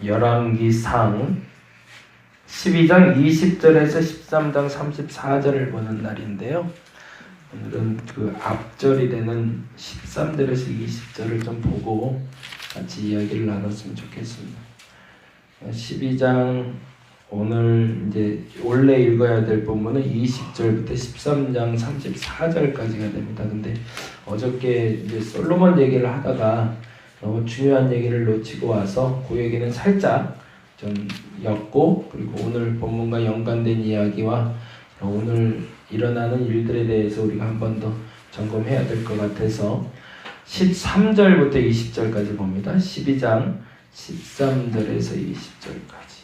열왕기상 12장 20절에서 13장 34절을 보는 날인데요. 오늘은 그 앞절이 되는 13절에서 20절을 좀 보고 같이 이야기를 나눴으면 좋겠습니다. 12장 오늘 이제 원래 읽어야 될 본문은 20절부터 13장 34절까지가 됩니다. 근데 어저께 이제 솔로몬 얘기를 하다가 너무 중요한 얘기를 놓치고 와서 그 얘기는 살짝 좀 엮고, 그리고 오늘 본문과 연관된 이야기와 오늘 일어나는 일들에 대해서 우리가 한 번 더 점검해야 될 것 같아서 13절부터 20절까지 봅니다. 12장 13절에서 20절까지.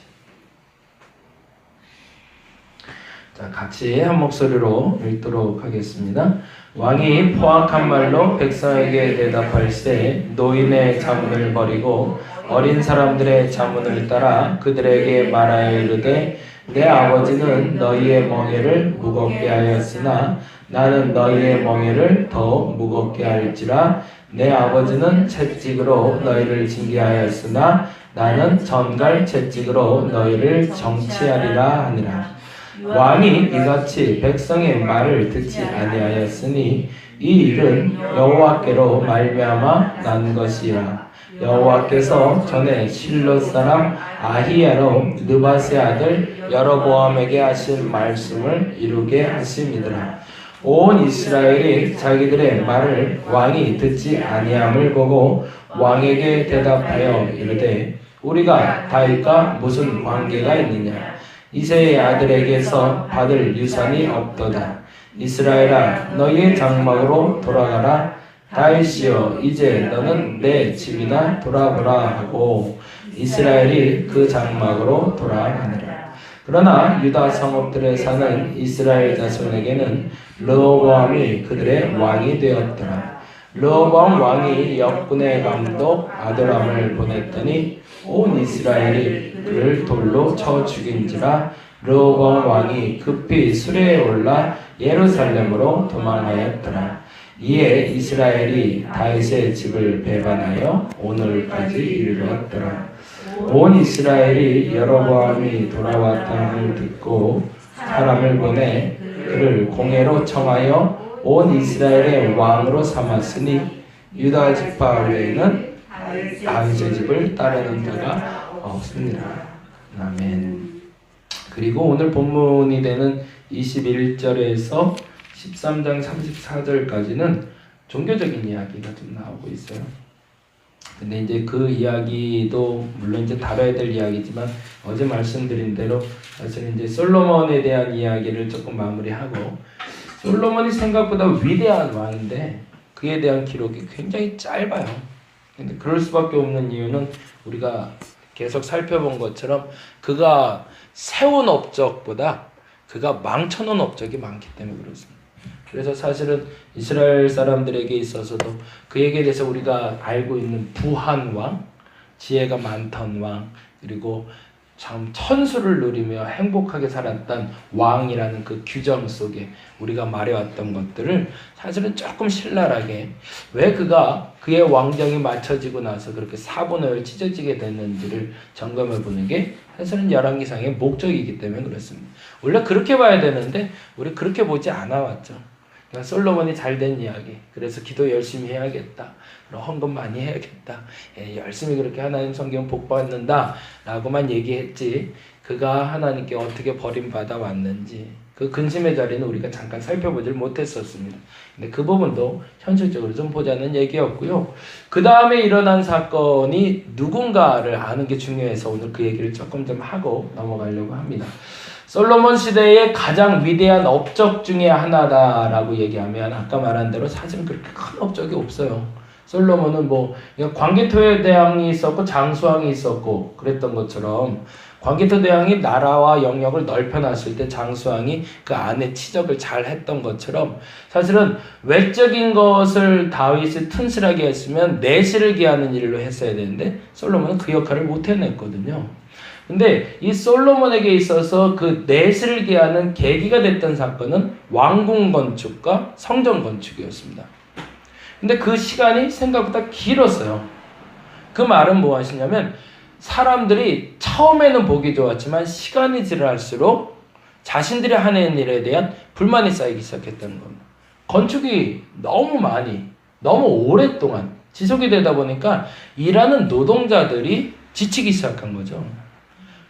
자, 같이 한 목소리로 읽도록 하겠습니다. 왕이 포악한 말로 백성에게 대답할세 노인의 자문을 버리고 어린 사람들의 자문을 따라 그들에게 말하여 이르되 내 아버지는 너희의 멍에를 무겁게 하였으나 나는 너희의 멍에를 더 무겁게 할지라. 내 아버지는 채찍으로 너희를 징계하였으나 나는 전갈 채찍으로 너희를 정치하리라 하니라. 왕이 이같이 백성의 말을 듣지 아니하였으니 이 일은 여호와께로 말미암아 난 것이라. 여호와께서 전에 실롯 사람 아히야로 느밧의 아들 여로보암에게 하신 말씀을 이루게 하심이더라. 온 이스라엘이 자기들의 말을 왕이 듣지 아니함을 보고 왕에게 대답하여 이르되 우리가 다윗과 무슨 관계가 있느냐. 이새의 아들에게서 받을 유산이 없도다. 이스라엘아 너희의 장막으로 돌아가라. 다윗이여 이제 너는 내 집이나 돌아보라 하고 이스라엘이 그 장막으로 돌아가니라. 그러나 유다 성읍들에 사는 이스라엘 자손에게는 르호보암이 그들의 왕이 되었더라. 르호보암 왕이 역군의 감독 아도람을 보냈더니 온 이스라엘이 그를 돌로 쳐 죽인지라. 르호보암 왕이 급히 수레에 올라 예루살렘으로 도망하였더라. 이에 이스라엘이 다윗의 집을 배반하여 오늘까지 이르렀더라. 온 이스라엘이 여로보암이 돌아왔다는 듣고 사람을 보내 그를 공회로 청하여 온 이스라엘의 왕으로 삼았으니 유다 지파 외에는 다윗의 집을 따르는 자가 없습니다. 아멘. 그리고 오늘 본문이 되는 21절에서 13장 34절까지는 종교적인 이야기가 좀 나오고 있어요. 근데 이제 그 이야기도 물론 이제 다뤄야 될 이야기지만 어제 말씀드린 대로 사실 이제 솔로몬에 대한 이야기를 조금 마무리하고, 솔로몬이 생각보다 위대한 왕인데 그에 대한 기록이 굉장히 짧아요. 근데 그럴 수밖에 없는 이유는 우리가 계속 살펴본 것처럼 그가 세운 업적보다 그가 망쳐놓은 업적이 많기 때문에 그렇습니다. 그래서 사실은 이스라엘 사람들에게 있어서도 그에게 대해서 우리가 알고 있는 부한 왕, 지혜가 많던 왕, 그리고 참 천수를 누리며 행복하게 살았던 왕이라는 그 규정 속에 우리가 말해왔던 것들을 사실은 조금 신랄하게, 왜 그가 그의 왕정이 맞춰지고 나서 그렇게 사분을 찢어지게 됐는지를 점검해 보는 게 사실은 열왕기상의 목적이기 때문에 그렇습니다. 원래 그렇게 봐야 되는데 우리 그렇게 보지 않아 왔죠. 그러니까 솔로몬이 잘된 이야기, 그래서 기도 열심히 해야겠다, 헌금 많이 해야겠다, 열심히 그렇게 하나님 성경 복 받는다 라고만 얘기했지, 그가 하나님께 어떻게 버림받아 왔는지 그 근심의 자리는 우리가 잠깐 살펴보질 못했었습니다. 근데 그 부분도 현실적으로 좀 보자는 얘기였고요. 그 다음에 일어난 사건이 누군가를 아는 게 중요해서 오늘 그 얘기를 조금 좀 하고 넘어가려고 합니다. 솔로몬 시대의 가장 위대한 업적 중에 하나다라고 얘기하면 아까 말한 대로 사실은 그렇게 큰 업적이 없어요. 솔로몬은 광개토 대왕이 있었고 장수왕이 있었고 그랬던 것처럼, 광개토 대왕이 나라와 영역을 넓혀놨을 때 장수왕이 그 안에 치적을 잘 했던 것처럼, 사실은 외적인 것을 다윗이 튼실하게 했으면 내실을 기하는 일로 했어야 되는데 솔로몬은 그 역할을 못 해냈거든요. 근데 이 솔로몬에게 있어서 그 내실을 기하는 계기가 됐던 사건은 왕궁 건축과 성전 건축이었습니다. 근데 그 시간이 생각보다 길었어요. 그 말은 무엇이냐면 사람들이 처음에는 보기 좋았지만 시간이 지날수록 자신들이 하는 일에 대한 불만이 쌓이기 시작했다는 겁니다. 건축이 너무 많이, 너무 오랫동안 지속이 되다 보니까 일하는 노동자들이 지치기 시작한 거죠.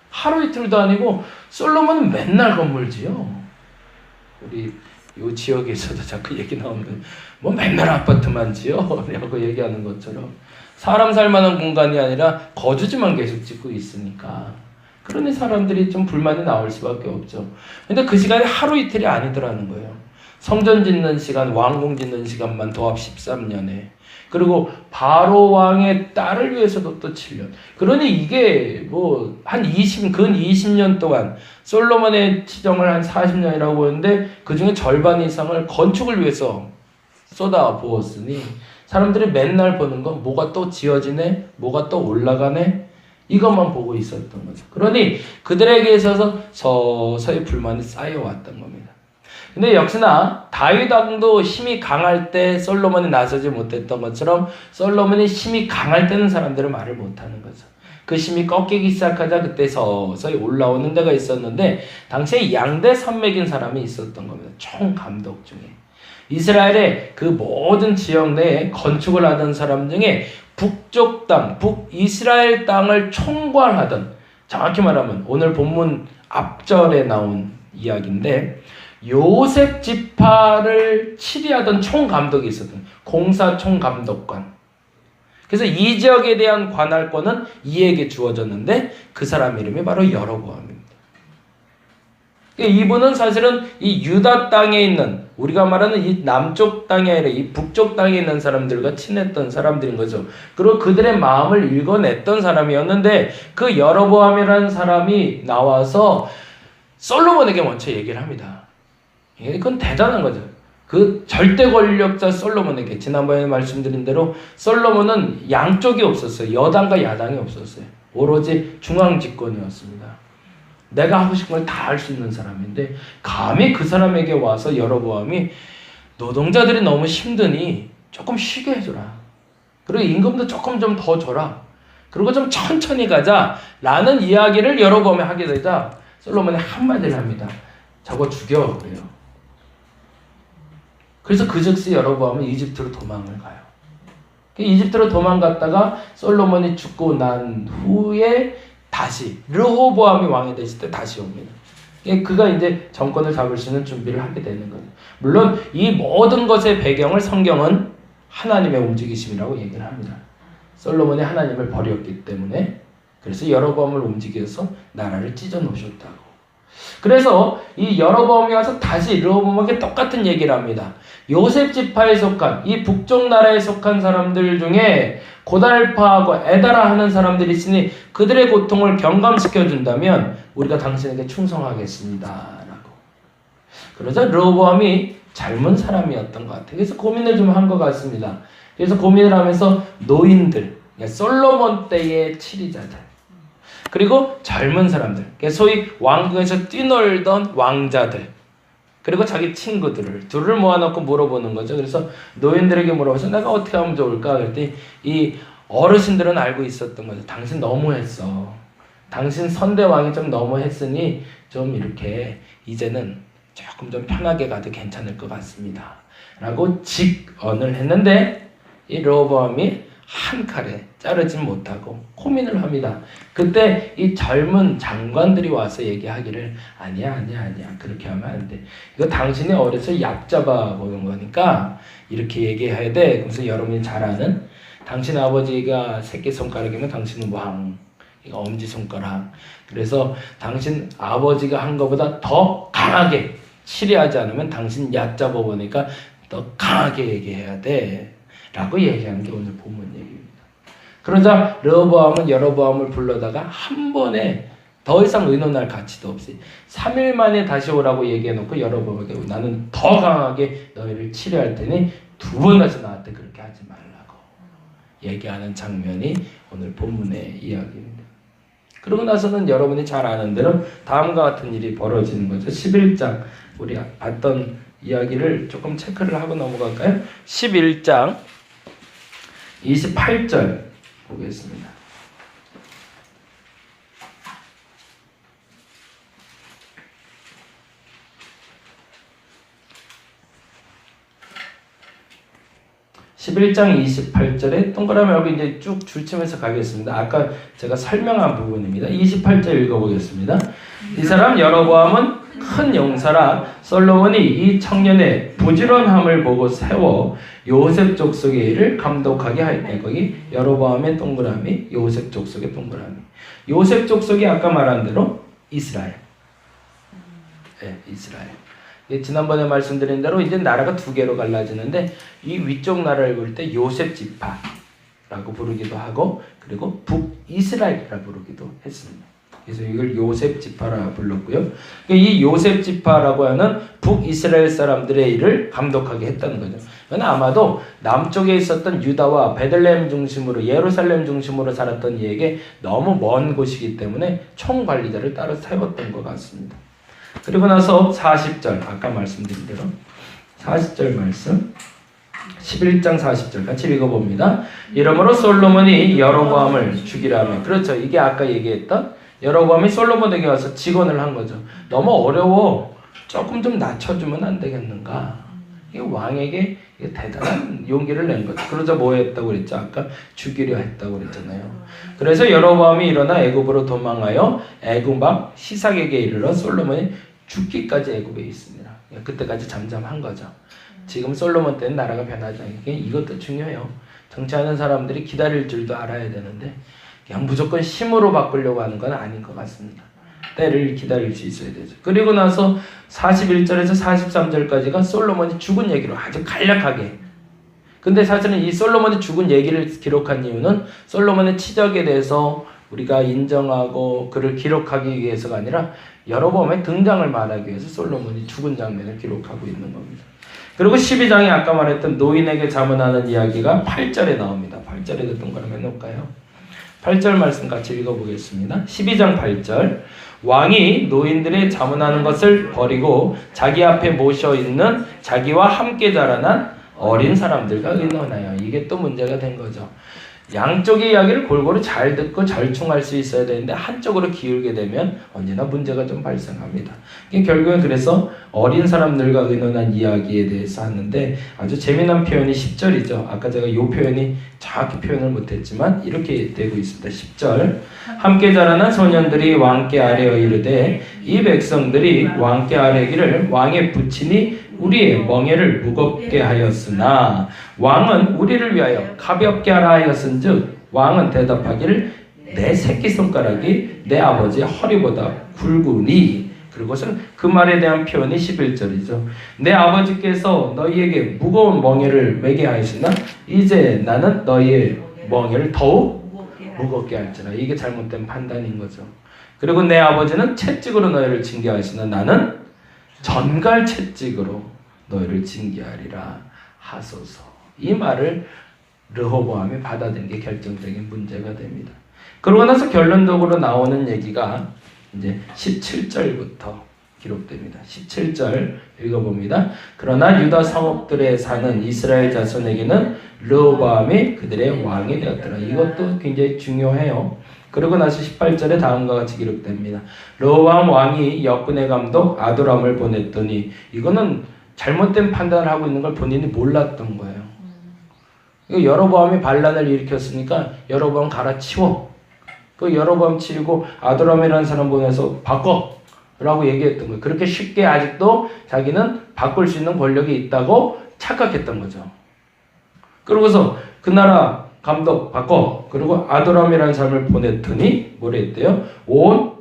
하루 이틀도 아니고 솔로몬은 맨날 건물 지어. 우리 이 지역에서도 자꾸 얘기 나오는데 뭐 맨날 아파트만 지어 라고 얘기하는 것처럼 사람 살만한 공간이 아니라 거주지만 계속 짓고 있으니까 그러니 사람들이 좀 불만이 나올 수밖에 없죠. 근데 그 시간이 하루 이틀이 아니더라는 거예요. 성전 짓는 시간, 왕궁 짓는 시간만 도합 13년에 그리고 바로 왕의 딸을 위해서도 또 7년. 그러니 이게 뭐 근 20년 동안 솔로몬의 치정을 한 40년이라고 보는데 그 중에 절반 이상을 건축을 위해서 쏟아 부었으니 사람들이 맨날 보는 건 뭐가 또 지어지네, 뭐가 또 올라가네 이것만 보고 있었던 거죠. 그러니 그들에게 있어서 서서히 불만이 쌓여왔던 겁니다. 근데 역시나 다윗 왕도 힘이 강할 때 솔로몬이 나서지 못했던 것처럼 솔로몬이 힘이 강할 때는 사람들은 말을 못하는 거죠. 그 힘이 꺾이기 시작하자 그때 서서히 올라오는 데가 있었는데 당시에 양대 산맥인 사람이 있었던 겁니다. 총감독 중에. 이스라엘의 그 모든 지역 내에 건축을 하던 사람 중에 북쪽 땅, 북이스라엘 땅을 총괄하던 정확히 말하면 오늘 본문 앞절에 나온 이야기인데 요셉 지파를 치리하던 총감독이 있었던 공사총감독관. 그래서 이 지역에 대한 관할권은 이에게 주어졌는데 그 사람 이름이 바로 여로보암입니다. 이분은 사실은 이 유다 땅에 있는 우리가 말하는 이 남쪽 땅이 아니라 이 북쪽 땅에 있는 사람들과 친했던 사람들인 거죠. 그리고 그들의 마음을 읽어냈던 사람이었는데 그 여로보암이라는 사람이 나와서 솔로몬에게 먼저 얘기를 합니다. 이건 대단한 거죠. 그 절대 권력자 솔로몬에게 지난번에 말씀드린 대로 솔로몬은 양쪽이 없었어요. 여당과 야당이 없었어요. 오로지 중앙 집권이었습니다. 내가 하고 싶은 걸 다 할 수 있는 사람인데 감히 그 사람에게 와서 여로보암이 노동자들이 너무 힘드니 조금 쉬게 해줘라. 그리고 임금도 조금 좀 더 줘라. 그리고 좀 천천히 가자 라는 이야기를 여로보암이 하게 되자 솔로몬이 한마디를 합니다. 저거 죽여 그래요. 그래서 그 즉시 여로보암은 이집트로 도망을 가요. 이집트로 도망갔다가 솔로몬이 죽고 난 후에 다시 르호보암이 왕이 됐을 때 다시 옵니다. 그가 이제 정권을 잡을 수 있는 준비를 하게 되는 거죠. 물론 이 모든 것의 배경을 성경은 하나님의 움직이심이라고 얘기를 합니다. 솔로몬이 하나님을 버렸기 때문에 그래서 여로보암을 움직여서 나라를 찢어 놓으셨다고. 그래서 이 여로보암이 와서 다시 르호보암에게 똑같은 얘기를 합니다. 요셉 지파에 속한 이 북쪽 나라에 속한 사람들 중에 고달파하고 에다라 하는 사람들이 있으니 그들의 고통을 경감시켜 준다면 우리가 당신에게 충성하겠습니다 라고. 그러자 르호보암이 젊은 사람이었던 것 같아요. 그래서 고민을 좀 한 것 같습니다. 그래서 고민을 하면서 노인들, 솔로몬 때의 치리자들 그리고 젊은 사람들, 소위 왕궁에서 뛰놀던 왕자들 그리고 자기 친구들을 둘을 모아놓고 물어보는 거죠. 그래서 노인들에게 물어봐서 내가 어떻게 하면 좋을까? 그랬더니 이 어르신들은 알고 있었던 거죠. 당신 너무했어. 당신 선대왕이 좀 너무했으니 좀 이렇게 이제는 조금 좀 편하게 가도 괜찮을 것 같습니다. 라고 직언을 했는데 이 르호보암이 한 칼에 자르지 못하고 고민을 합니다. 그때 이 젊은 장관들이 와서 얘기하기를 아니야 그렇게 하면 안 돼. 이거 당신이 어려서 약 잡아보는 거니까 이렇게 얘기해야 돼. 그래서 여러분이 잘 아는 당신 아버지가 새끼손가락이면 당신은 왕, 이거 엄지손가락. 그래서 당신 아버지가 한 것보다 더 강하게 치리하지 않으면 당신 약 잡아보니까 더 강하게 얘기해야 돼 라고 얘기하는 게 오늘 본문 얘기입니다. 그러자 르호보암은 여로보암을 불러다가 한 번에 더 이상 의논할 가치도 없이 3일 만에 다시 오라고 얘기해놓고 여로보암에게 나는 더 강하게 너희를 치료할 테니 두 번 다시 나한테 그렇게 하지 말라고 얘기하는 장면이 오늘 본문의 이야기입니다. 그러고 나서는 여러분이 잘 아는 대로 다음과 같은 일이 벌어지는 거죠. 11장 우리 봤던 이야기를 조금 체크를 하고 넘어갈까요? 11장 28절 보겠습니다. 11장 28절에 동그라미 여기 이제 쭉 줄치면서 가겠습니다. 아까 제가 설명한 부분입니다. 28절 읽어보겠습니다. 이 사람 여로보암은 큰 용사라 솔로몬이 이 청년의 부지런함을 보고 세워 요셉 족속의 일을 감독하게 하였다. 거기 여로보암의 동그라미, 요셉 족속의 동그라미. 요셉 족속이 아까 말한 대로 이스라엘. 네, 이스라엘. 지난번에 말씀드린 대로 이제 나라가 두 개로 갈라지는데 이 위쪽 나라를 볼 때 요셉 지파라고 부르기도 하고 그리고 북이스라엘이라 부르기도 했습니다. 그래서 이걸 요셉 지파라 불렀고요. 이 요셉 지파라고 하는 북이스라엘 사람들의 일을 감독하게 했다는 거죠. 그건 아마도 남쪽에 있었던 유다와 베들레헴 중심으로 예루살렘 중심으로 살았던 이에게 너무 먼 곳이기 때문에 총관리자를 따로 세웠던 것 같습니다. 그리고 나서 40절 아까 말씀드린 대로 40절 말씀 11장 40절 같이 읽어봅니다. 이러므로 솔로몬이 여로보암을 죽이라며 그렇죠. 이게 아까 얘기했던 여로보암이 솔로몬에게 와서 직언을 한 거죠. 너무 어려워. 조금 좀 낮춰주면 안 되겠는가. 이 왕에게 대단한 용기를 낸 거죠. 그러자 뭐 했다고 그랬죠? 아까 죽이려 했다고 그랬잖아요. 그래서 여로보암이 일어나 애굽으로 도망하여 애굽 왕 시삭에게 이르러 솔로몬이 죽기까지 애굽에 있습니다. 그때까지 잠잠한 거죠. 지금 솔로몬 때는 나라가 변하지 않게 이것도 중요해요. 정치하는 사람들이 기다릴 줄도 알아야 되는데 그냥 무조건 힘으로 바꾸려고 하는 건 아닌 것 같습니다. 때를 기다릴 수 있어야 되죠. 그리고 나서 41절에서 43절까지가 솔로몬이 죽은 얘기로 아주 간략하게. 근데 사실은 이 솔로몬이 죽은 얘기를 기록한 이유는 솔로몬의 치적에 대해서 우리가 인정하고 그를 기록하기 위해서가 아니라 여로보암의 등장을 말하기 위해서 솔로몬이 죽은 장면을 기록하고 있는 겁니다. 그리고 12장에 아까 말했던 노인에게 자문하는 이야기가 8절에 나옵니다. 8절에도 동그라미 해놓을까요? 8절 말씀 같이 읽어보겠습니다. 12장 8절 왕이 노인들의 자문하는 것을 버리고 자기 앞에 모셔있는 자기와 함께 자라난 어린 사람들과 의논하여. 이게 또 문제가 된 거죠. 양쪽의 이야기를 골고루 잘 듣고 절충할 수 있어야 되는데 한쪽으로 기울게 되면 언제나 문제가 좀 발생합니다. 결국엔 그래서 어린 사람들과 의논한 이야기에 대해서 하는데 아주 재미난 표현이 10절이죠. 아까 제가 이 표현이 정확히 표현을 못했지만 이렇게 되고 있습니다. 10절 함께 자라난 소년들이 왕께 아뢰어 이르되 이 백성들이 왕께 아뢰기를 왕의 부친이 우리의 멍에를 무겁게 하였으나 왕은 우리를 위하여 가볍게 하라 하였은즉 왕은 대답하기를 내 새끼손가락이 내 아버지의 허리보다 굵으니. 그리고선 그 말에 대한 표현이 11절이죠. 내 아버지께서 너희에게 무거운 멍에를 매게 하시나 이제 나는 너희의 멍에를 더욱 무겁게 할지라. 이게 잘못된 판단인 거죠. 그리고 내 아버지는 채찍으로 너희를 징계하시나 나는 전갈 채찍으로 너희를 징계하리라 하소서. 이 말을 르호보암이 받아들인 게 결정적인 문제가 됩니다. 그러고 나서 결론적으로 나오는 얘기가 이제 17절부터 기록됩니다. 17절 읽어봅니다. 그러나 유다 성읍들에 사는 이스라엘 자손에게는 르호보암이 그들의 왕이 되었더라. 이것도 굉장히 중요해요. 그러고 나서 18절에 다음과 같이 기록됩니다. 르호보암 왕이 역군의 감독 아도람을 보냈더니 이거는 잘못된 판단을 하고 있는 걸 본인이 몰랐던 거예요. 여로보암이 반란을 일으켰으니까 여로보암 갈아치워. 그 여로보암 치우고 아도람이라는 사람 보내서 바꿔 라고 얘기했던 거예요. 그렇게 쉽게 아직도 자기는 바꿀 수 있는 권력이 있다고 착각했던 거죠. 그러고서 그 나라 감독 바꿔. 그리고 아도람이라는 사람을 보냈더니 뭐라 했대요? 온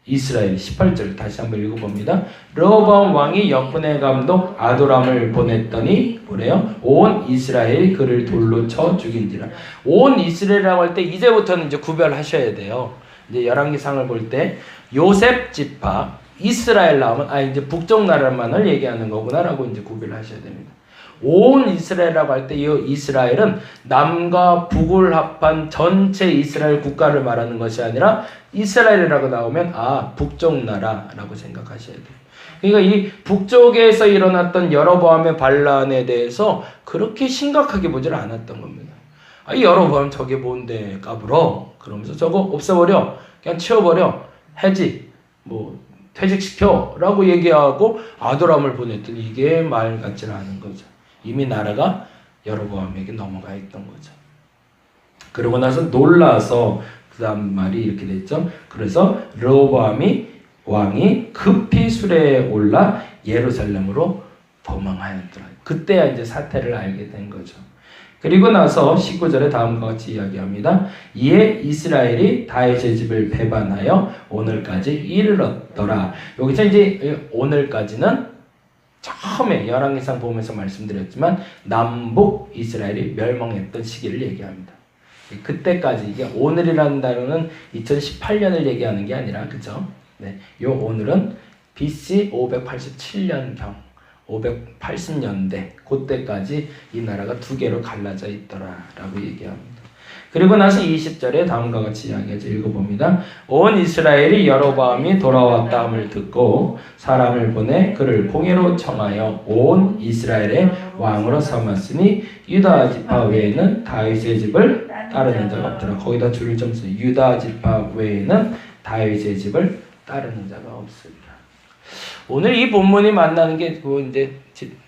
이스라엘. 18절 다시 한번 읽어봅니다. 르호보암 왕이 역군의 감독 아도람을 보냈더니 뭐래요? 온 이스라엘이 그를 돌로 쳐 죽인지라. 온 이스라엘이라고 할 때 이제부터는 이제 구별하셔야 돼요. 이제 열왕기상을 볼 때 요셉 지파 이스라엘 나오면 이제 북쪽 나라만을 얘기하는 거구나라고 이제 구별하셔야 됩니다. 온 이스라엘이라고 할 때 이 이스라엘은 남과 북을 합한 전체 이스라엘 국가를 말하는 것이 아니라 이스라엘이라고 나오면 북쪽 나라라고 생각하셔야 돼요. 그러니까 이 북쪽에서 일어났던 여로보암의 반란에 대해서 그렇게 심각하게 보질 않았던 겁니다. 여로보암 저게 뭔데 까불어? 그러면서 저거 없애버려, 그냥 치워버려, 해지, 퇴직시켜 라고 얘기하고 아도람을 보냈더니 이게 말 같지는 않은 거죠. 이미 나라가 여로보암에게 넘어가 있던 거죠. 그러고 나서 놀라서 그 다음 말이 이렇게 됐죠. 그래서 르호보암이 왕이 급히 수레에 올라 예루살렘으로 도망하였더라. 그때야 이제 사태를 알게 된 거죠. 그리고 나서 19절에 다음과 같이 이야기합니다. 이에 이스라엘이 다윗의 집을 배반하여 오늘까지 이르렀더라. 여기서 이제 오늘까지는 처음에 열왕기상 보면서 말씀드렸지만 남북 이스라엘이 멸망했던 시기를 얘기합니다. 그때까지, 이게 오늘이라는 단어는 2018년을 얘기하는 게 아니라, 그죠? 네, 요 오늘은 BC 587년경 580년대 그때까지 이 나라가 두 개로 갈라져 있더라라고 얘기합니다. 그리고 나서 20절에 다음과 같이 이야기하죠. 읽어봅니다. 온 이스라엘이 여로보암이 돌아왔다함을 듣고 사람을 보내 그를 공회로 청하여 온 이스라엘의 왕으로 삼았으니 유다 지파 외에는 다윗의 집을 따르는 자가 없더라. 거기다 줄을 좀 써요. 유다 지파 외에는 다윗의 집을 따르는 자가 없으리라. 오늘 이 본문이 만나는 게 이제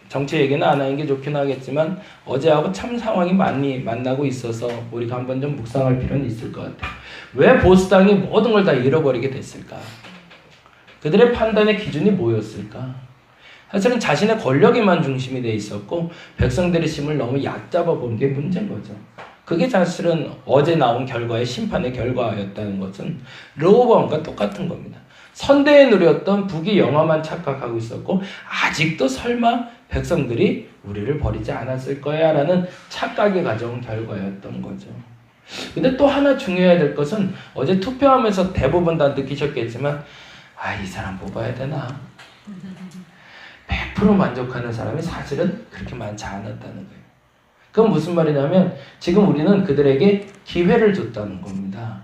정치 얘기는 안 하는 게 좋긴 하겠지만 어제하고 참 상황이 많이 만나고 있어서 우리가 한번 좀 묵상할 필요는 있을 것 같아요. 왜 보수당이 모든 걸 다 잃어버리게 됐을까? 그들의 판단의 기준이 뭐였을까? 사실은 자신의 권력에만 중심이 돼 있었고 백성들의 힘을 너무 얕잡아 본 게 문제인 거죠. 그게 사실은 어제 나온 결과의 심판의 결과였다는 것은 르호보암과 똑같은 겁니다. 선대에 누렸던 북이 영화만 착각하고 있었고 아직도 설마 백성들이 우리를 버리지 않았을 거야 라는 착각이 가져온 결과였던 거죠. 근데 또 하나 중요해야 될 것은 어제 투표하면서 대부분 다 느끼셨겠지만 이 사람 뽑아야 되나? 100% 만족하는 사람이 사실은 그렇게 많지 않았다는 거예요. 그건 무슨 말이냐면 지금 우리는 그들에게 기회를 줬다는 겁니다.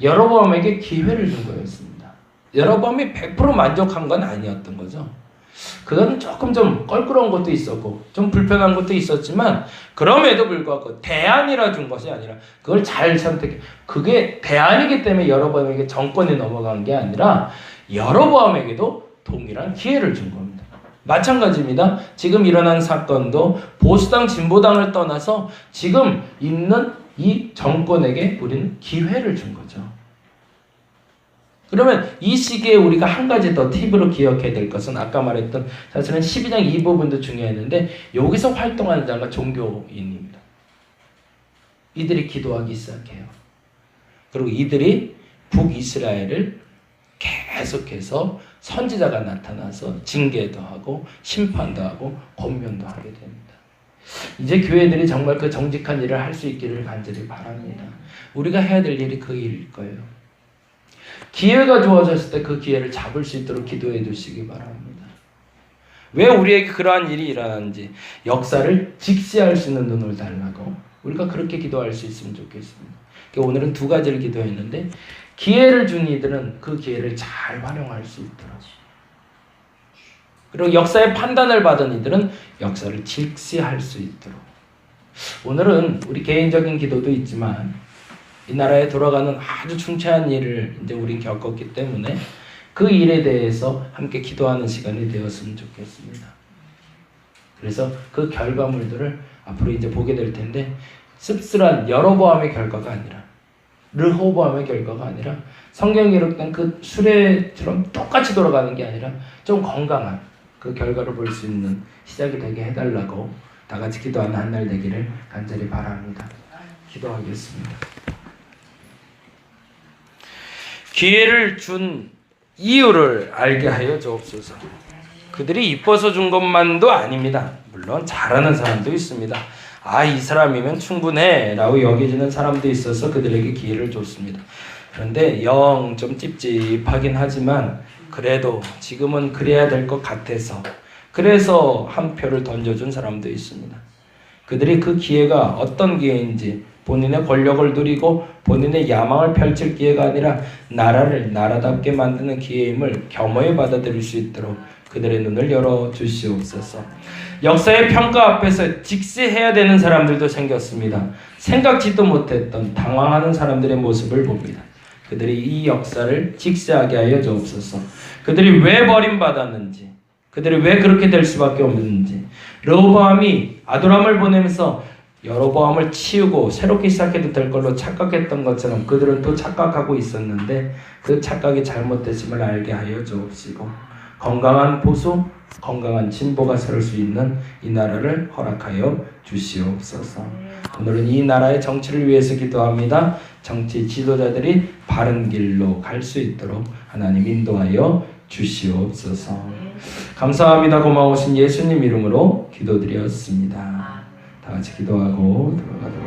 여로보암에게 기회를 준 거였습니다. 여로보암이 100% 만족한 건 아니었던 거죠. 그건 조금 좀 껄끄러운 것도 있었고 좀 불편한 것도 있었지만 그럼에도 불구하고 대안이라 준 것이 아니라 그걸 잘 선택해. 그게 대안이기 때문에 여로보암에게 정권이 넘어간 게 아니라 여로보암에게도 동일한 기회를 준 겁니다. 마찬가지입니다. 지금 일어난 사건도 보수당 진보당을 떠나서 지금 있는 이 정권에게 우리는 기회를 준 거죠. 그러면 이 시기에 우리가 한 가지 더 팁으로 기억해야 될 것은 아까 말했던 사실은 12장 이 부분도 중요했는데 여기서 활동하는 자가 종교인입니다. 이들이 기도하기 시작해요. 그리고 이들이 북이스라엘을 계속해서 선지자가 나타나서 징계도 하고 심판도 하고 권면도 하게 됩니다. 이제 교회들이 정말 그 정직한 일을 할 수 있기를 간절히 바랍니다. 우리가 해야 될 일이 그 일일 거예요. 기회가 주어졌을 때 그 기회를 잡을 수 있도록 기도해 주시기 바랍니다. 왜 우리에게 그러한 일이 일어나는지 역사를 직시할 수 있는 눈을 달라고 우리가 그렇게 기도할 수 있으면 좋겠습니다. 오늘은 두 가지를 기도했는데 기회를 준 이들은 그 기회를 잘 활용할 수 있도록 그리고 역사의 판단을 받은 이들은 역사를 직시할 수 있도록 오늘은 우리 개인적인 기도도 있지만 이 나라에 돌아가는 아주 충체한 일을 이제 우린 겪었기 때문에 그 일에 대해서 함께 기도하는 시간이 되었으면 좋겠습니다. 그래서 그 결과물들을 앞으로 이제 보게 될 텐데 씁쓸한 여로보암의 결과가 아니라 르호보암의 결과가 아니라 성경에 기록된 그 수레처럼 똑같이 돌아가는 게 아니라 좀 건강한 그 결과를 볼 수 있는 시작이 되게 해달라고 다 같이 기도하는 한 날 되기를 간절히 바랍니다. 기도하겠습니다. 기회를 준 이유를 알게 하여 주옵소서. 그들이 이뻐서 준 것만도 아닙니다. 물론 잘하는 사람도 있습니다. 이 사람이면 충분해 라고 여겨지는 사람도 있어서 그들에게 기회를 줬습니다. 그런데 영 좀 찝찝하긴 하지만 그래도 지금은 그래야 될 것 같아서 그래서 한 표를 던져준 사람도 있습니다. 그들이 그 기회가 어떤 기회인지 본인의 권력을 누리고 본인의 야망을 펼칠 기회가 아니라 나라를 나라답게 만드는 기회임을 겸허히 받아들일 수 있도록 그들의 눈을 열어주시옵소서. 역사의 평가 앞에서 직시해야 되는 사람들도 생겼습니다. 생각지도 못했던 당황하는 사람들의 모습을 봅니다. 그들이 이 역사를 직시하게 하여 주옵소서. 그들이 왜 버림받았는지, 그들이 왜 그렇게 될 수밖에 없는지, 르호보암이 아도람을 보내면서 여로보암을 치우고 새롭게 시작해도 될 걸로 착각했던 것처럼 그들은 또 착각하고 있었는데 그 착각이 잘못됐음을 알게 하여 주옵시고 건강한 보수, 건강한 진보가 세울 수 있는 이 나라를 허락하여 주시옵소서. 오늘은 이 나라의 정치를 위해서 기도합니다. 정치 지도자들이 바른 길로 갈 수 있도록 하나님 인도하여 주시옵소서. 감사합니다. 고마우신 예수님 이름으로 기도드렸습니다. 다 같이 기도하고 들어가도록